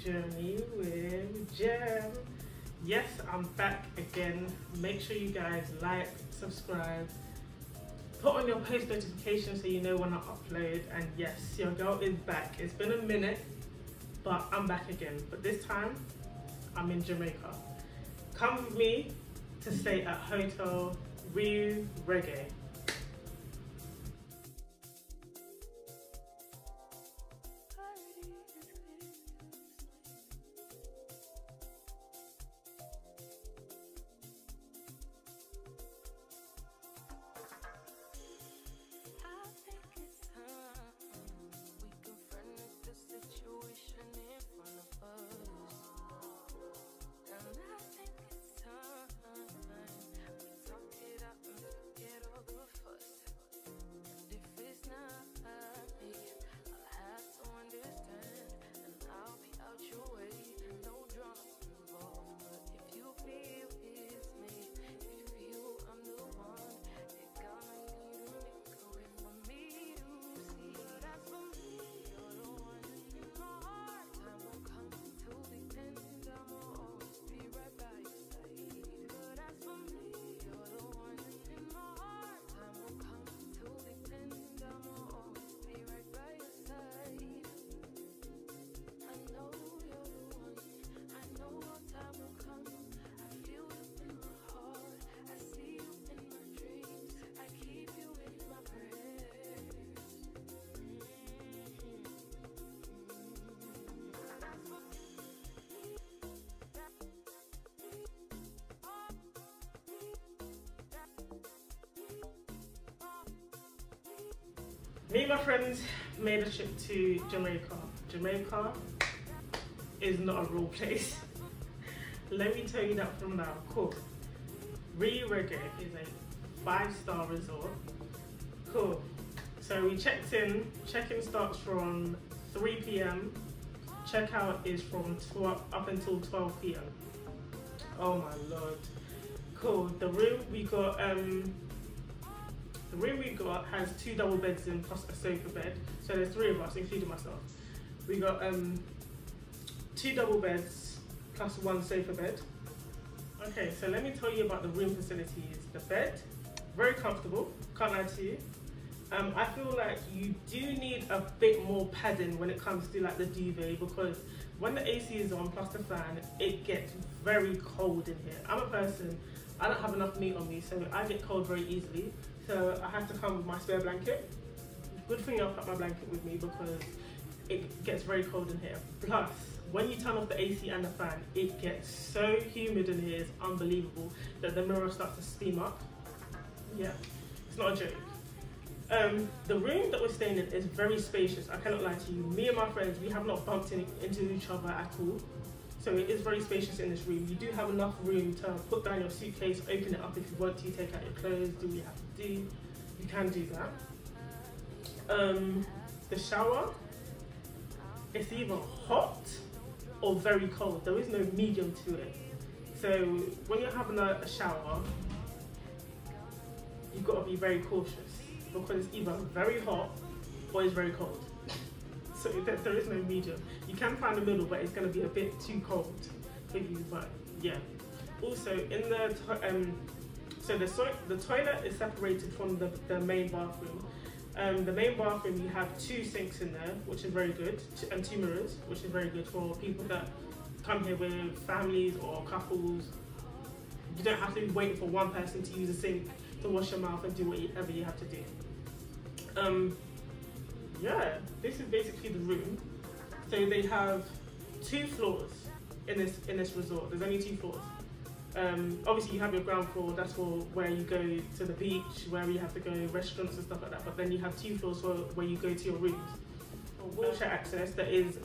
Journey with Gem. Yes, I'm back again. Make sure you guys like, subscribe, put on your post notifications so you know when I upload. And yes, your girl is back. It's been a minute, but I'm back again. But this time, I'm in Jamaica. Come with me to stay at Hotel RIU Reggae. Me and my friends made a trip to Jamaica. Jamaica is not a real place. Let me tell you that from now. Cool. RIU Reggae is a 5-star resort. Cool. So we checked in. Check-in starts from 3 p.m. Check-out is from 12 up until 12 p.m. Oh my lord. Cool. The room we got has 2 double beds in plus a sofa bed. So there's 3 of us, including myself. We got 2 double beds plus 1 sofa bed. Okay, so let me tell you about the room facilities. The bed, very comfortable, can't lie to you. I feel like you do need a bit more padding when it comes to like the duvet, because when the AC is on plus the fan, it gets very cold in here. I'm a person, I don't have enough meat on me, so I get cold very easily. So I have to come with my spare blanket. Good thing I've got my blanket with me because it gets very cold in here. Plus, when you turn off the AC and the fan, it gets so humid in here, it's unbelievable, that the mirror starts to steam up. Yeah, it's not a joke. The room that we're staying in is very spacious, I cannot lie to you. Me and my friends, we have not bumped into each other at all. So it is very spacious in this room. You do have enough room to put down your suitcase, open it up if you want to, take out your clothes, do what you have to do. You can do that. The shower, it's either hot or very cold. There is no medium to it. So when you're having a shower, you've got to be very cautious because it's either very hot or it's very cold. So there is no medium. You can find the middle, but it's going to be a bit too cold for you. But yeah. Also, in the the toilet is separated from the main bathroom. The main bathroom, you have 2 sinks in there, which is very good, and 2 mirrors, which is very good for people that come here with families or couples. You don't have to be waiting for one person to use a sink to wash your mouth and do whatever you have to do. Yeah, this is basically the room. So they have 2 floors in this resort. There's only 2 floors. Obviously you have your ground floor, that's for where you go to the beach, where you have to go restaurants and stuff like that. But then you have 2 floors for where you go to your rooms. For wheelchair access, there is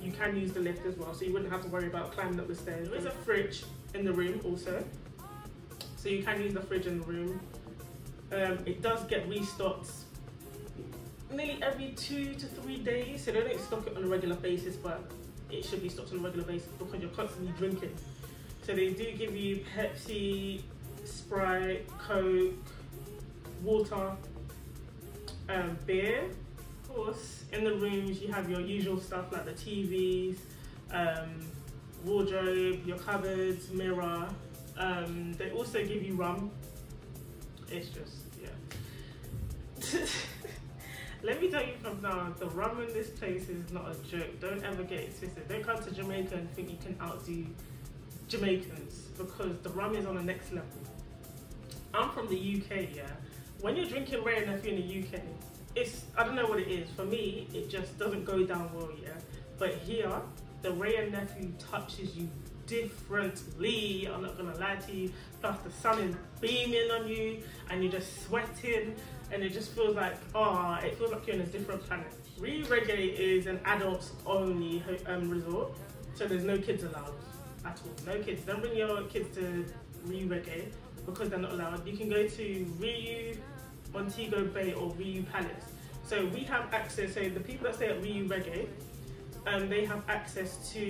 you can use the lift as well, so you wouldn't have to worry about climbing up the stairs. There is a fridge in the room also, so you can use the fridge in the room. It does get restocked nearly every 2 to 3 days, so they don't stock it on a regular basis, but it should be stocked on a regular basis because you're constantly drinking. So they do give you Pepsi, Sprite, Coke, water, beer. Of course, in the rooms you have your usual stuff like the TVs, wardrobe, your cupboards, mirror. They also give you rum. It's just, yeah. Let me tell you from now, the rum in this place is not a joke. Don't ever get it twisted. Don't come to Jamaica and think you can outdo Jamaicans, because the rum is on the next level. I'm from the UK, yeah. When you're drinking Ray and Nephew in the UK, I don't know what it is. For me, it just doesn't go down well, yeah. But here, the Ray and Nephew touches you differently. I'm not gonna lie to you. Plus the sun is beaming on you and you're just sweating and it just feels like, it feels like you're in a different planet. RIU Reggae is an adults only resort, so there's no kids allowed at all. No kids. Don't bring your kids to RIU Reggae because they're not allowed. You can go to RIU Montego Bay or RIU Palace. So we have access, so the people that stay at RIU Reggae, they have access to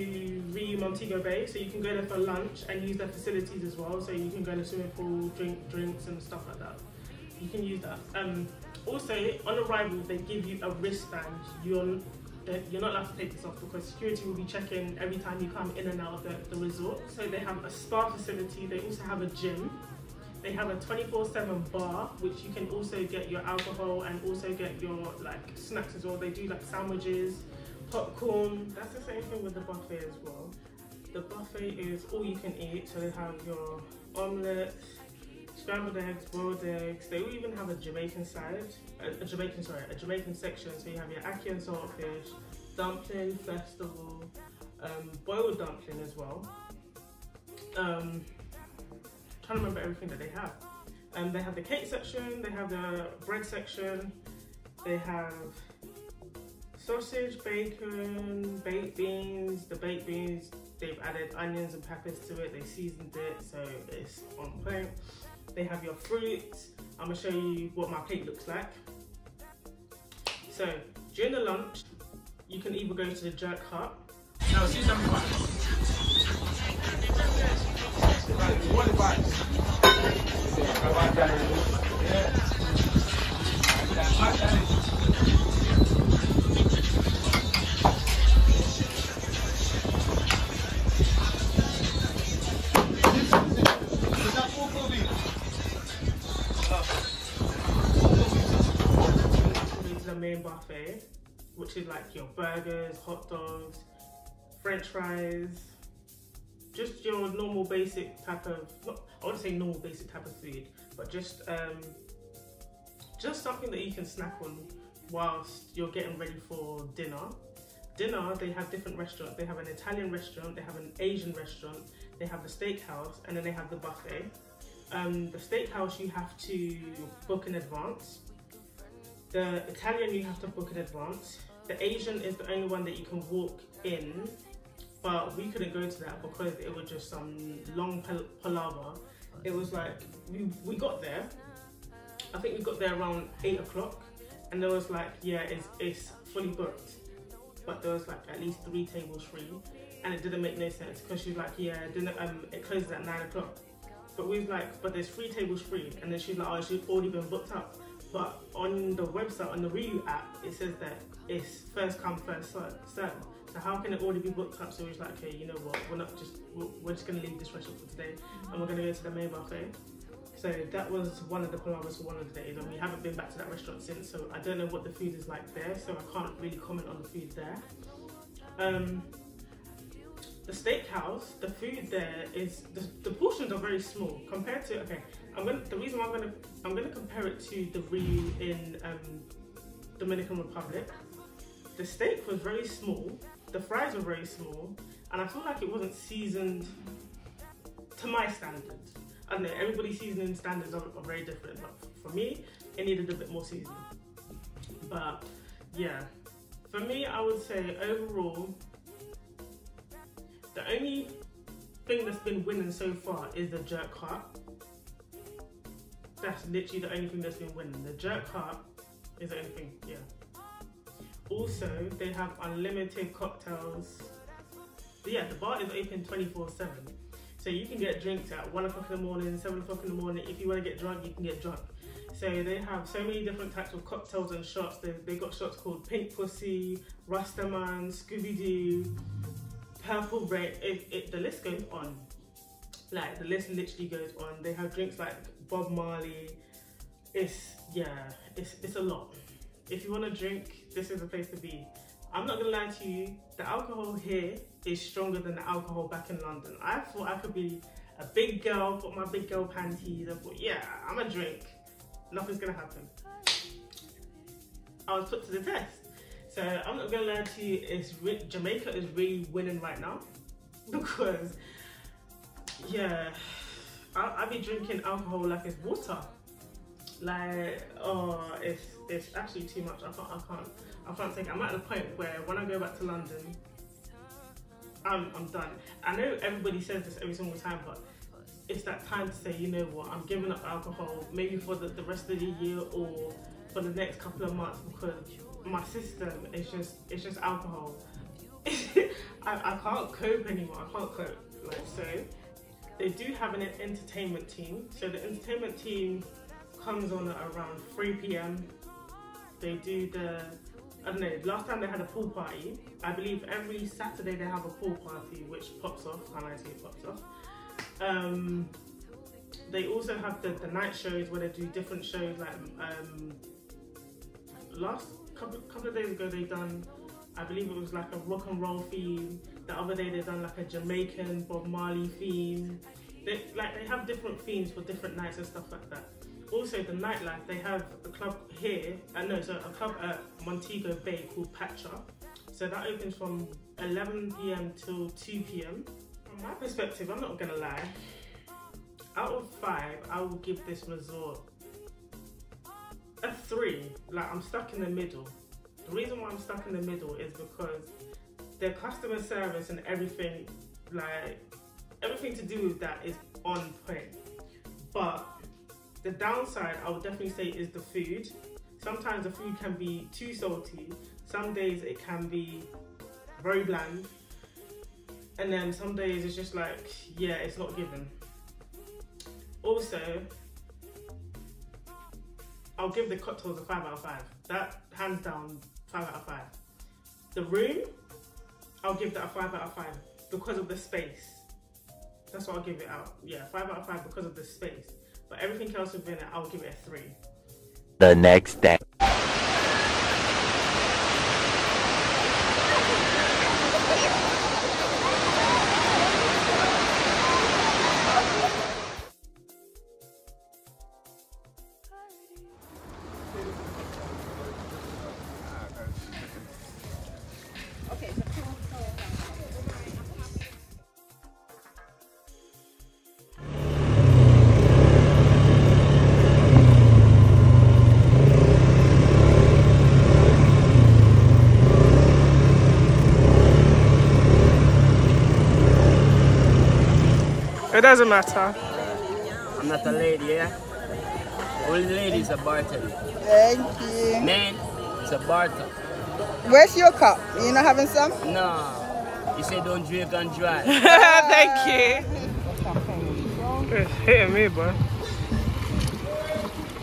RIU Montego Bay, so you can go there for lunch and use their facilities as well. So you can go to the swimming pool, drink drinks and stuff like that. You can use that. Also, on arrival, they give you a wristband. You're not allowed to take this off because security will be checking every time you come in and out of the resort. So they have a spa facility. They also have a gym. They have a 24/7 bar, which you can also get your alcohol and also get your like snacks as well. They do like sandwiches, popcorn. That's the same thing with the buffet as well. The buffet is all you can eat. So they have your omelette, scrambled eggs, boiled eggs. They will even have a Jamaican side, a Jamaican section. So you have your ackee and saltfish, dumpling festival, boiled dumpling as well. Trying to remember everything that they have. They have the cake section, they have the bread section, they have sausage, bacon, baked beans. The baked beans, they've added onions and peppers to it, they seasoned it, so it's on point. They have your fruits. I'm gonna show you what my plate looks like. So during the lunch, you can either go to the jerk hut. No, see number one. What advice? The main buffet, which is like your burgers, hot dogs, French fries, just your normal basic type of, I wouldn't say normal basic type of food, but just something that you can snack on whilst you're getting ready for dinner. Dinner, they have different restaurants. They have an Italian restaurant, they have an Asian restaurant, they have the steakhouse, and then they have the buffet. The steakhouse you have to book in advance. The Italian you have to book in advance. The Asian is the only one that you can walk in, but we couldn't go to that because it was just some long palaver. It was like, we got there, I think we got there around 8 o'clock, and there was like, yeah, it's fully booked, but there was like at least 3 tables free, and it didn't make no sense because she was like, yeah, it closes at 9 o'clock. But we was like, but there's 3 tables free, and then she's like, oh, it's already been booked up. But on the website, on the RIU app, it says that it's first come, first served. So how can it already be booked up? So we're like, okay, you know what? We're just gonna leave this restaurant for today, and we're gonna go to the main buffet. So that was one of the palavers for one of the days, and we haven't been back to that restaurant since. So I don't know what the food is like there, so I can't really comment on the food there. The steakhouse, the food there is the portions are very small compared to. Okay, the reason why I'm gonna compare it to the RIU in Dominican Republic. The steak was very small, the fries were very small, and I feel like it wasn't seasoned to my standards. I don't know, everybody's seasoning standards are very different, but for me, it needed a bit more seasoning. But yeah, for me, I would say overall, the only thing that's been winning so far is the jerk hut. That's literally the only thing that's been winning. The jerk hut is the only thing, yeah. Also, they have unlimited cocktails. But yeah, the bar is open 24/7. So you can get drinks at 1 o'clock in the morning, 7 o'clock in the morning. If you want to get drunk, you can get drunk. So they have so many different types of cocktails and shots. They got shots called Pink Pussy, Rastaman, Scooby-Doo, Purple Rain, the list goes on. Like, the list literally goes on. They have drinks like Bob Marley. It's a lot. If you want to drink, this is the place to be. I'm not gonna lie to you, the alcohol here is stronger than the alcohol back in London. I thought I could be a big girl, put my big girl panties. I thought, yeah, I'm gonna drink. Nothing's gonna happen. I was put to the test. So I'm not gonna lie to you, Jamaica is really winning right now, because yeah, I'll be drinking alcohol like it's water. Like, oh, it's actually too much. I can't take it. I'm at the point where when I go back to London, I'm done. I know everybody says this every single time, but it's that time to say, you know what, I'm giving up alcohol, maybe for the rest of the year or for the next couple of months, because my system is just alcohol. I can't cope anymore. I can't cope. Like, so they do have an entertainment team. So the entertainment team comes on at around 3 p.m. They do I don't know, last time they had a pool party. I believe every Saturday they have a pool party, which pops off. How nice it pops off. They also have the night shows where they do different shows. Like last couple of days ago they done, I believe it was like a rock and roll theme. The other day they done like a Jamaican Bob Marley theme. They have different themes for different nights and stuff like that. Also, the nightlife, they have a club here, a club at Montego Bay called Patcha. So that opens from 11 p.m. till 2 p.m. From my perspective, I'm not gonna lie, out of 5, I will give this resort a 3. Like, I'm stuck in the middle. The reason why I'm stuck in the middle is because their customer service and everything, like, everything to do with that is on point. But the downside, I would definitely say, is the food. Sometimes the food can be too salty. Some days it can be very bland. And then some days it's just like, yeah, it's not given. Also, I'll give the cocktails a 5 out of 5. That, hands down, 5 out of 5. The room, I'll give that a 5 out of 5 because of the space. That's what I'll give it out. Yeah, 5 out of 5 because of the space. But everything else within it, I'll give it a 3. The next day. It doesn't matter. I'm not a lady, yeah? Only ladies are bartender. Thank you. Man, it's a bartender. Where's your cup? You not having some? No. You say don't drink and drive. Thank you. It's hitting me, boy.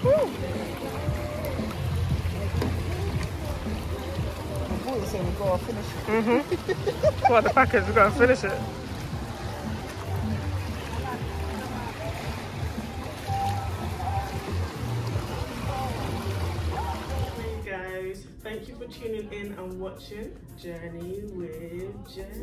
Woo. I thought you said we go finish it. What, the package? We gotta finish it. Thank you for tuning in and watching Journey with Gem.